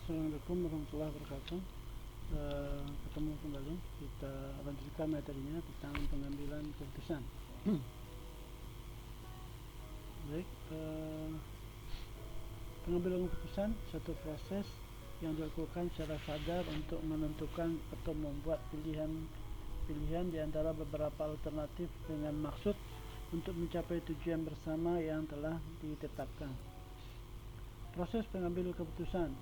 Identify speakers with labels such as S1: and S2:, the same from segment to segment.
S1: Assalamualaikum warahmatullahi wabarakatuh. Ketemu kembali, kita lanjutkan materinya tentang pengambilan keputusan. Baik, pengambilan keputusan suatu proses yang dilakukan secara sadar untuk menentukan atau membuat pilihan di antara beberapa alternatif dengan maksud untuk mencapai tujuan bersama yang telah ditetapkan. Proses pengambilan keputusan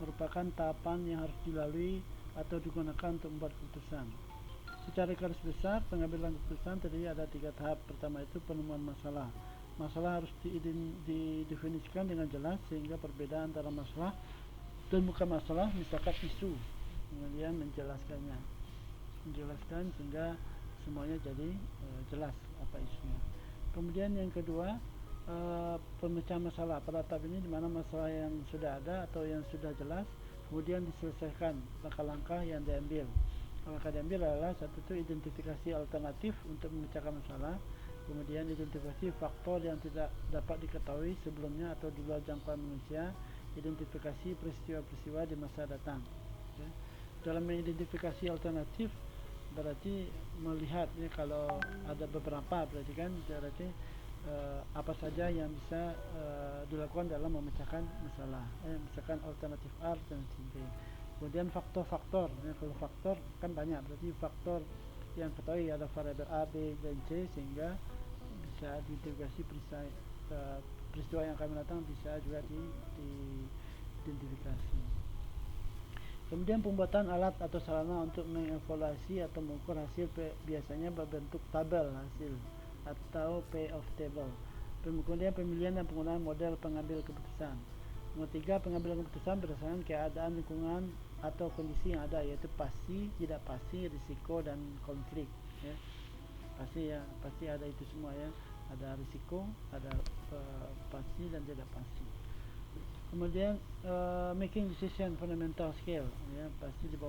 S1: merupakan tahapan yang harus dilalui atau digunakan untuk membuat keputusan. Secara garis besar, pengambilan keputusan terdiri ada 3 tahap. Pertama itu penemuan masalah. Masalah harus didefinisikan dengan jelas sehingga perbedaan antara masalah dan bukan masalah, misalkan isu, kemudian menjelaskan sehingga semuanya jadi jelas apa isunya. Kemudian yang kedua, pemecahan masalah. Pada tahap ini di mana masalah yang sudah ada atau yang sudah jelas kemudian diselesaikan. Langkah-langkah yang diambil adalah satu itu identifikasi alternatif untuk memecahkan masalah, kemudian identifikasi faktor yang tidak dapat diketahui sebelumnya atau di luar jangkauan manusia, identifikasi peristiwa-peristiwa di masa datang. Dalam mengidentifikasi alternatif berarti melihat kalau ada beberapa, berarti apa saja yang bisa dilakukan dalam memecahkan masalah, misalkan alternatif A, alternatif B. Kemudian faktor-faktor, kalau faktor kan banyak, berarti faktor yang ketahui ada variabel A, B, dan C sehingga bisa diintegrasi peristiwa yang akan datang bisa juga diidentifikasi. Kemudian pembuatan alat atau sarana untuk mengevaluasi atau mengukur hasil biasanya berbentuk tabel hasil atau payoff table. Kemudian pemilihan dan penggunaan model pengambil keputusan. Nomor 3, pengambilan keputusan berdasarkan keadaan lingkungan atau kondisi yang ada, yaitu pasti, tidak pasti, risiko, dan konflik. Pasti ada itu semua ya. Ada risiko, ada pasti dan tidak pasti. Kemudian making decision fundamental skill, ya, pasti di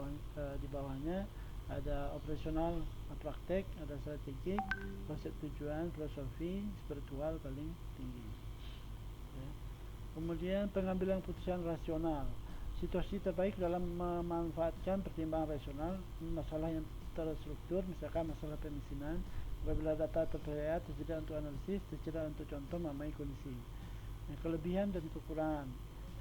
S1: bawahnya ada operasional, praktek, ada strategik, konsep tujuan, filosofi, spiritual paling tinggi. Ya. Kemudian pengambilan keputusan rasional, situasi terbaik dalam memanfaatkan pertimbangan rasional, masalah yang terstruktur, misalkan masalah pemisinan, apabila data terpercaya, tersedia untuk analisis, tersedia untuk contoh memahami kondisi. Kelebihan dan kekurangan.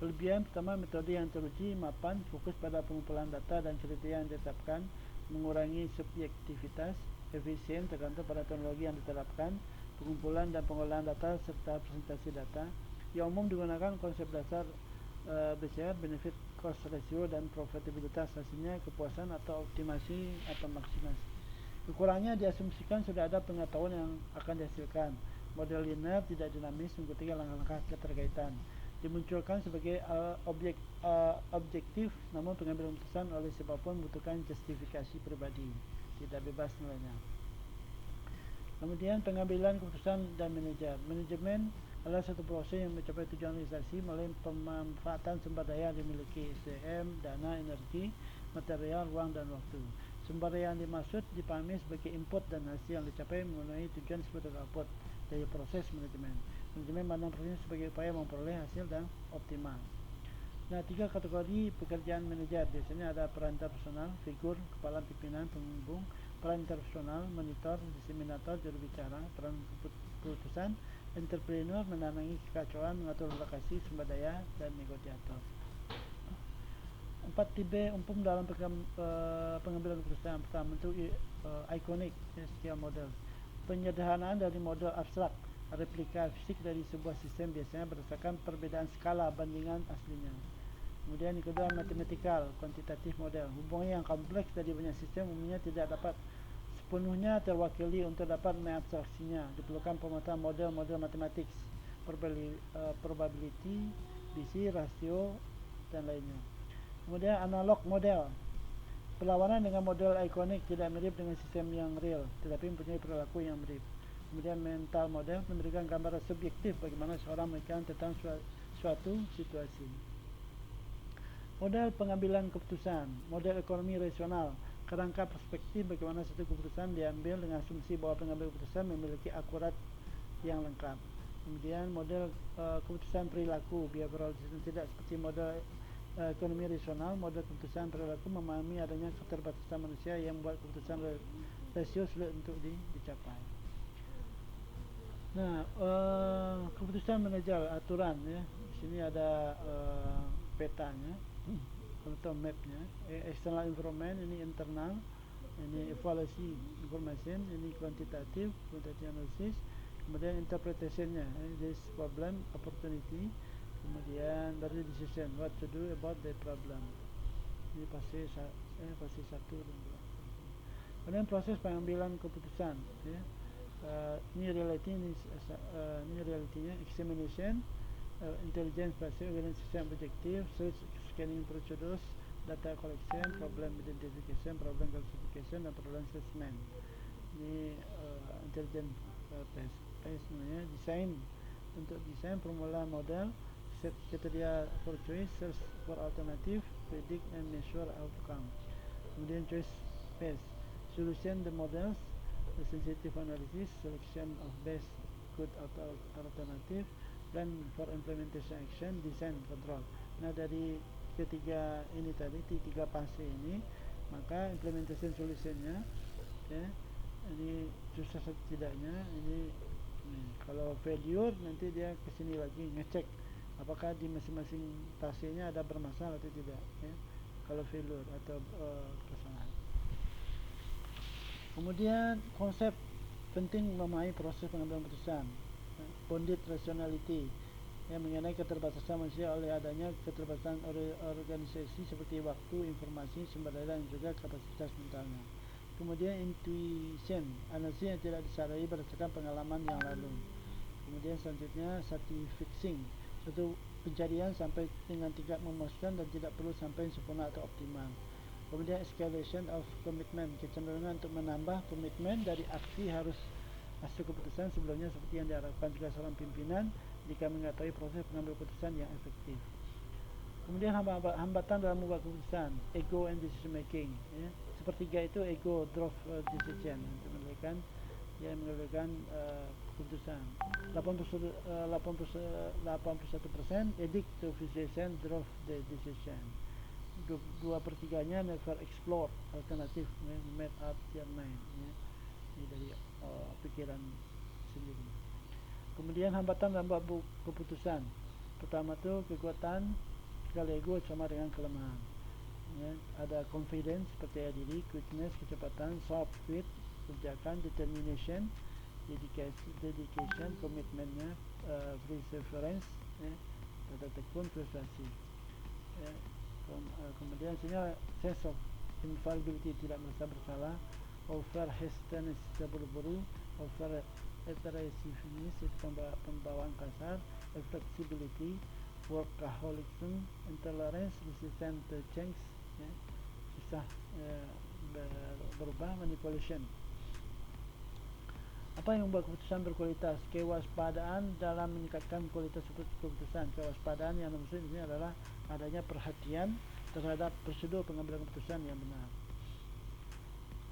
S1: Kelebihan pertama, metode yang teruji, mapan, fokus pada pengumpulan data dan kriteria yang ditetapkan, mengurangi subjektivitas, efisien tergantung pada teknologi yang diterapkan, pengumpulan dan pengolahan data serta presentasi data. Yang umum digunakan konsep dasar BCR, benefit cost ratio, dan profitabilitas, hasilnya kepuasan atau optimasi atau maksimasi. Kekurangannya diasumsikan sudah ada pengetahuan yang akan dihasilkan. Model linear tidak dinamis, mengikuti langkah-langkah keterkaitan. Dimunculkan sebagai objektif, namun pengambilan keputusan oleh siapapun membutuhkan justifikasi pribadi, tidak bebas nilainya. Kemudian pengambilan keputusan dan manajemen adalah satu proses yang mencapai tujuan organisasi melalui pemanfaatan sumber daya yang dimiliki, SDM, dana, energi, material, ruang, dan waktu. Sumber daya yang dimaksud dipahami sebagai input dan hasil yang dicapai memenuhi tujuan disebut output dari proses manajemen. Manajemen memandang proses sebagai upaya memperoleh hasil dan optimal. Nah, 3 kategori pekerjaan manajer. Biasanya ada peran interpersonal, figur, kepala pimpinan, penghubung, peran interpersonal, monitor, diseminator, juru bicara, peran keputusan, entrepreneur, menangani kekacauan, mengatur lokasi, sumber daya, dan negosiator. 4 tipe umum dalam pengambilan keputusan. Pertama itu iconic scale model, penyederhanaan dari model abstrak, replika fisik dari sebuah sistem biasanya berdasarkan perbedaan skala bandingan aslinya. Kemudian yang kedua, mathematical quantitative model, hubungan yang kompleks dari banyak sistem umumnya tidak dapat sepenuhnya terwakili. Untuk dapat mengabstraksinya diperlukan pemahaman model-model matematik, probability, bisi, rasio, dan lainnya. Kemudian analog model, perlawanan dengan model ikonik, tidak mirip dengan sistem yang real tetapi mempunyai perilaku yang mirip. Kemudian mental model, memberikan gambaran subjektif bagaimana seorang memikirkan tentang suatu situasi. Model pengambilan keputusan, model ekonomi rasional, kerangka perspektif bagaimana satu keputusan diambil dengan asumsi bahwa pengambil keputusan memiliki akurat yang lengkap. Kemudian model keputusan perilaku behavioral decision, tidak seperti model ekonomi rasional. Model keputusan perilaku memahami adanya keterbatasan manusia yang membuat keputusan rasio sulit untuk dicapai. Nah, keputusan manajer aturan ya. Di sini ada petanya atau mapnya. External environment ini internal, ini evaluasi information, ini kuantitatif analysis, kemudian interpretationnya, this problem opportunity, kemudian baru decision what to do about the problem. Ini pasti satu dan dua. Kemudian proses pengambilan keputusan ya. Ini realitinya examination, intelligence based evidence system objective, search scanning procedures, data collection, problem identification, problem classification, dan problem assessment. Ini intelligence based namanya. Desain, untuk desain formula model, set criteria for choice, search for alternative, predict and measure outcome. Kemudian choice based solution the models, the sensitive analysis, selection of best good alternative, plan for implementation action, design control. Nah, dari ketiga ini tadi, tiga fase ini, maka implementation solutionnya ya, ini susah setidaknya ini kalau failure nanti dia kesini lagi ngecek apakah di masing-masing fasenya ada bermasalah atau tidak ya, kalau failure atau kesalahan. Kemudian konsep penting memahami proses pengambilan keputusan, bounded rationality, yang mengenai keterbatasan manusia oleh adanya keterbatasan organisasi seperti waktu, informasi, sumber daya, dan juga kapasitas mentalnya. Kemudian intuition, analisis yang tidak disadari berdasarkan pengalaman yang lalu. Kemudian selanjutnya satisfying, suatu pencarian sampai dengan tingkat memuaskan dan tidak perlu sampai sempurna atau optimal. Kemudian escalation of commitment, kecenderungan untuk menambah komitmen dari aksi harus hasil keputusan sebelumnya seperti yang diharapkan juga seorang pimpinan jika mengetahui proses pengambil keputusan yang efektif. Kemudian hambatan dalam membuat keputusan, ego and decision making ya. Sepertiga itu ego drove decision, untuk mengambilkan keputusan. 81% addict to visualization drove the decision. 2/3 never explore alternatif, made up their mind ya. Ini dari pikiran sendiri. Kemudian hambatan dalam membuat keputusan, pertama tu kekuatan, kalau ego sama dengan kelemahan ya. Ada confidence, percaya diri, quickness, kecepatan, soft, wit, kerjakan, determination, dedication, komitmennya, perseverance ya, atau tekun, prestasi ya. Kemudian sini sense of infallibility, tidak merasa bersalah, over hastiness, terburu-buru, over aggressiveness, itu pembawaan kasar, flexibility, workaholism, intolerance, resistant to change ya, susah berubah, manipulation. Apa yang membuat keputusan berkualitas? Kewaspadaan dalam meningkatkan kualitas keputusan. Kewaspadaan yang maksud ini adalah adanya perhatian terhadap prosedur pengambilan keputusan yang benar.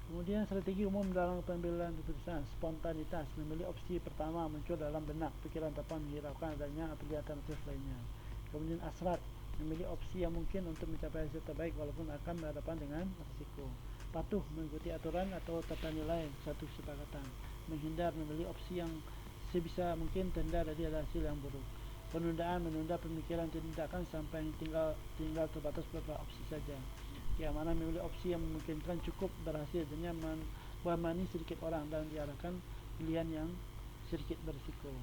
S1: Kemudian strategi umum dalam pengambilan keputusan, spontanitas, memilih opsi pertama muncul dalam benak pikiran tanpa menghiraukan adanya pilihan alternatif lainnya. Kemudian asrat, memilih opsi yang mungkin untuk mencapai hasil terbaik walaupun akan berhadapan dengan risiko. Patuh, mengikuti aturan atau tata nilai satu kesepakatan. Menghindar, memilih opsi yang sebisa mungkin terhindar dari hasil yang buruk. Penundaan, menunda pemikiran tindakan sampai tinggal terbatas beberapa opsi saja. Keamanan, memilih opsi yang memungkinkan cukup berhasil dengan menemani sedikit orang dan diarahkan pilihan yang sedikit berisiko.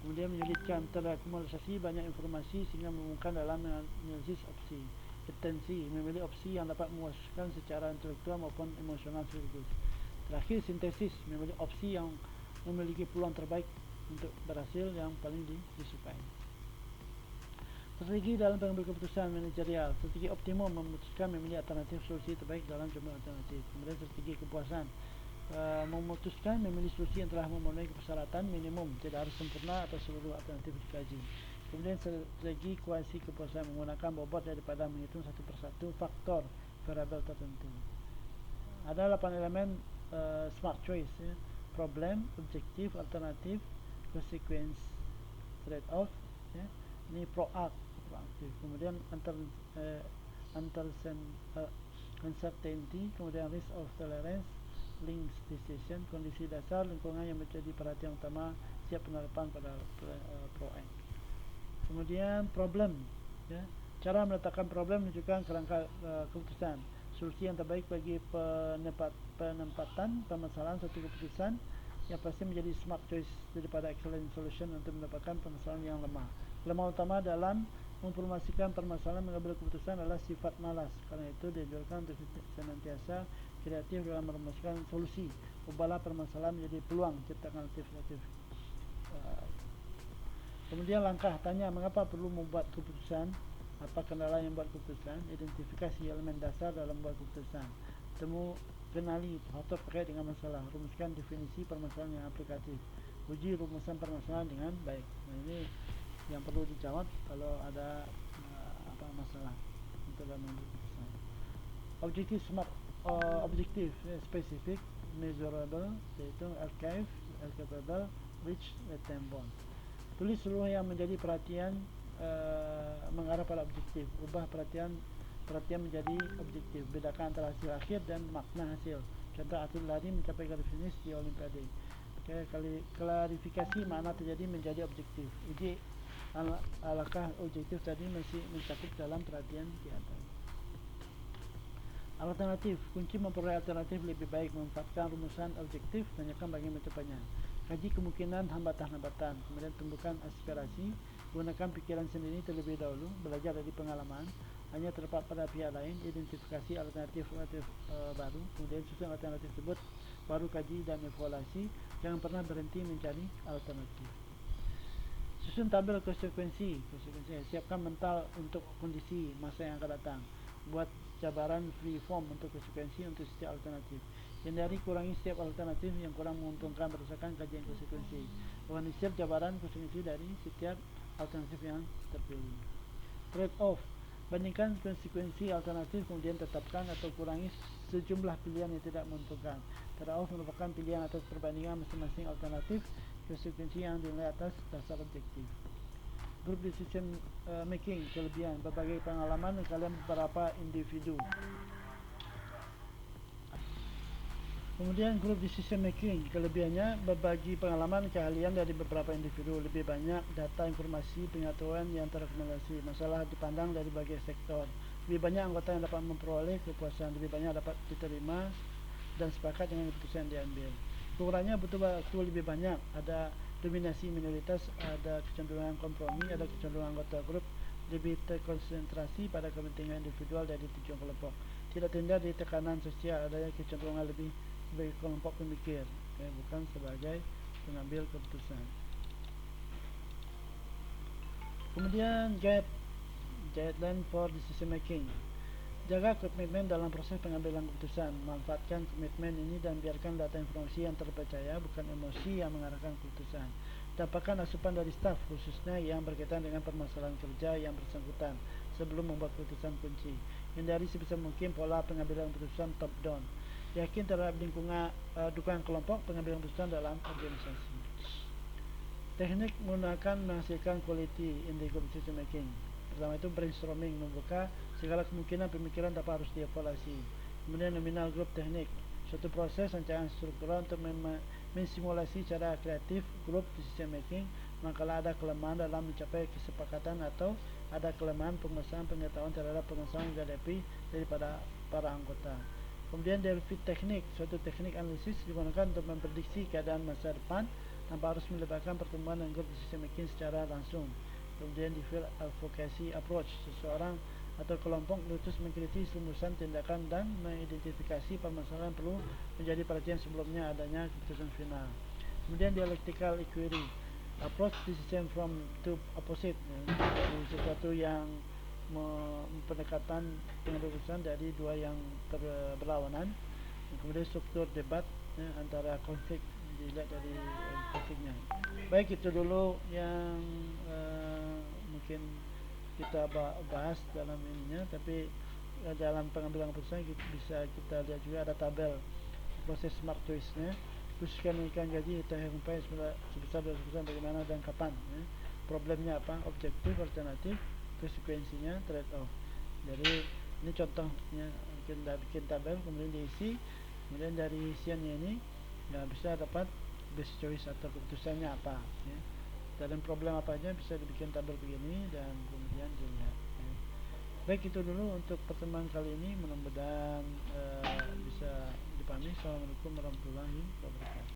S1: Kemudian menyulitkan, terakumulasi banyak informasi sehingga memungkinkan dalam menganalisis opsi. Retensi, memilih opsi yang dapat memuaskan secara intelektual maupun emosional sekaligus. Terakhir sintesis, memilih opsi yang memiliki peluang terbaik untuk berhasil yang paling disukai. Strategi dalam pengambil keputusan manajerial, strategi optimum memutuskan memilih alternatif solusi terbaik dalam jumlah alternatif. Kemudian strategi kepuasan, memutuskan memilih solusi yang telah memenuhi persyaratan minimum, tidak harus sempurna atau seluruh alternatif dikaji. Kemudian strategi kuasi kepuasan, menggunakan bobot daripada menghitung satu persatu faktor variabel tertentu. Ada 8 elemen smart choice ya. Problem, objektif, alternatif, consequence, trade off, ya. Ini proaktif. Kemudian uncertainty, kemudian risk of tolerance, links decision, kondisi dasar lingkungan yang menjadi perhatian utama, siap penerapan pada proact. Kemudian problem, ya. Cara meletakkan problem menunjukkan kerangka keputusan, solusi yang terbaik bagi penempatan permasalahan suatu keputusan yang pasti menjadi smart choice daripada excellent solution untuk mendapatkan permasalahan yang lemah. Lemah utama dalam memformulasikan permasalahan mengambil keputusan adalah sifat malas. Karena itu dianjurkan untuk senantiasa kreatif dalam merumuskan solusi. Ubahlah permasalahan menjadi peluang, ciptakan alternatif. Kemudian langkah tanya mengapa perlu membuat keputusan, apa kendala yang membuat keputusan, identifikasi elemen dasar dalam membuat keputusan, kenali faktor terkait dengan masalah, rumuskan definisi permasalahan yang aplikatif, uji rumusan permasalahan dengan baik. Nah, ini yang perlu dijawab kalau ada masalah untuk dalam membuat keputusan. Objektif smart, objektif spesifik, measurable, yaitu archive, archivable, reach, attainable. Tulis seluruh yang menjadi perhatian mengarah pada objektif. Ubah perhatian menjadi objektif. Bedakan antara hasil akhir dan makna hasil. Contoh, atlet lari mencapai garis finish di Olimpiade. Klarifikasi makna terjadi menjadi objektif. Uji alakah objektif tadi masih mencakup dalam perhatian di atas. Alternatif, kunci memperoleh alternatif lebih baik memanfaatkan rumusan objektif, tanyakan bagaimana mencapainya. Kaji kemungkinan hambatan-hambatan, kemudian tumbuhkan aspirasi, gunakan pikiran sendiri terlebih dahulu, belajar dari pengalaman, hanya terdapat pada pihak lain, identifikasi alternatif baru, kemudian susun alternatif tersebut, baru kaji dan evaluasi, jangan pernah berhenti mencari alternatif. Susun tabel konsekuensi, siapkan mental untuk kondisi masa yang akan datang, buat jabaran free form untuk konsekuensi untuk setiap alternatif. Hindari kurangi setiap alternatif yang kurang menguntungkan berdasarkan kajian konsekuensi. Organisir jabaran konsekuensi dari setiap alternatif yang terpilih. Trade off, bandingkan konsekuensi alternatif kemudian tetapkan atau kurangi sejumlah pilihan yang tidak menguntungkan. Trade off merupakan pilihan atas perbandingan masing-masing alternatif konsekuensi yang dinilai atas dasar objektif. Group decision making, kelebihan, berbagai pengalaman dan kalian beberapa individu. Kemudian group decision making, kelebihannya berbagi pengalaman keahlian dari beberapa individu, lebih banyak data informasi pengetahuan yang terakumulasi, masalah dipandang dari berbagai sektor, lebih banyak anggota yang dapat memperoleh kepuasan, lebih banyak dapat diterima dan sepakat dengan keputusan yang diambil. Kekurangannya butuh waktu lebih banyak, ada dominasi minoritas, ada kecenderungan kompromi, ada kecenderungan anggota grup lebih terkonsentrasi pada kepentingan individual dari tujuan kelompok, tidak terhindar dari tekanan sosial, adanya kecenderungan lebih sebagai kelompok pemikir, bukan sebagai pengambil keputusan. Kemudian guideline for decision making, jaga komitmen dalam proses pengambilan keputusan, manfaatkan komitmen ini dan biarkan data informasi yang terpercaya, bukan emosi yang mengarahkan keputusan. Dapatkan asupan dari staf, khususnya yang berkaitan dengan permasalahan kerja yang bersangkutan sebelum membuat keputusan kunci. Hindari sebisa mungkin pola pengambilan keputusan top down. Yakin terhadap lingkungan dukungan kelompok pengambilan keputusan dalam organisasi. Teknik menggunakan menghasilkan quality in the decision making. Pertama itu brainstorming, membuka segala kemungkinan pemikiran dapat harus dievaluasi. Kemudian nominal group teknik, suatu proses rancangan struktural untuk mensimulasi cara kreatif group decision making manakala ada kelemahan dalam mencapai kesepakatan atau ada kelemahan pengesahan pengetahuan terhadap permasalahan yang dihadapi daripada para anggota. Kemudian Delphi teknik, suatu teknik analisis digunakan untuk memprediksi keadaan masa depan tanpa harus melibatkan pertemuan dan group decision making secara langsung. Kemudian develop advocacy approach, seseorang atau kelompok memutus mengkritisi rumusan tindakan dan mengidentifikasi permasalahan yang perlu menjadi perhatian sebelumnya adanya keputusan final. Kemudian dialectical inquiry, approach decision from two opposite, sesuatu yang pendekatan pengambil keputusan dari dua yang berlawanan. Kemudian struktur debat antara konflik, dilihat dari konfliknya. Baik, itu dulu yang mungkin kita bahas dalam ininya, tapi dalam pengambilan keputusan bisa kita lihat juga ada tabel proses smart choice-nya, khususkan kenaikan gaji tahun 2024 sebesar 20% bagaimana dan kapan, problemnya apa, objektif, alternatif, konsekuensinya, trade off. Jadi ini contohnya, kita bikin tabel kemudian diisi, kemudian dari isiannya ini ya bisa dapat best choice atau keputusannya apa ya. Dalam problem apa aja bisa dibikin tabel begini dan kemudian dilihat ya. Baik, itu dulu untuk pertemuan kali ini, mudah-mudahan bisa dipahami. Assalamualaikum warahmatullahi wabarakatuh.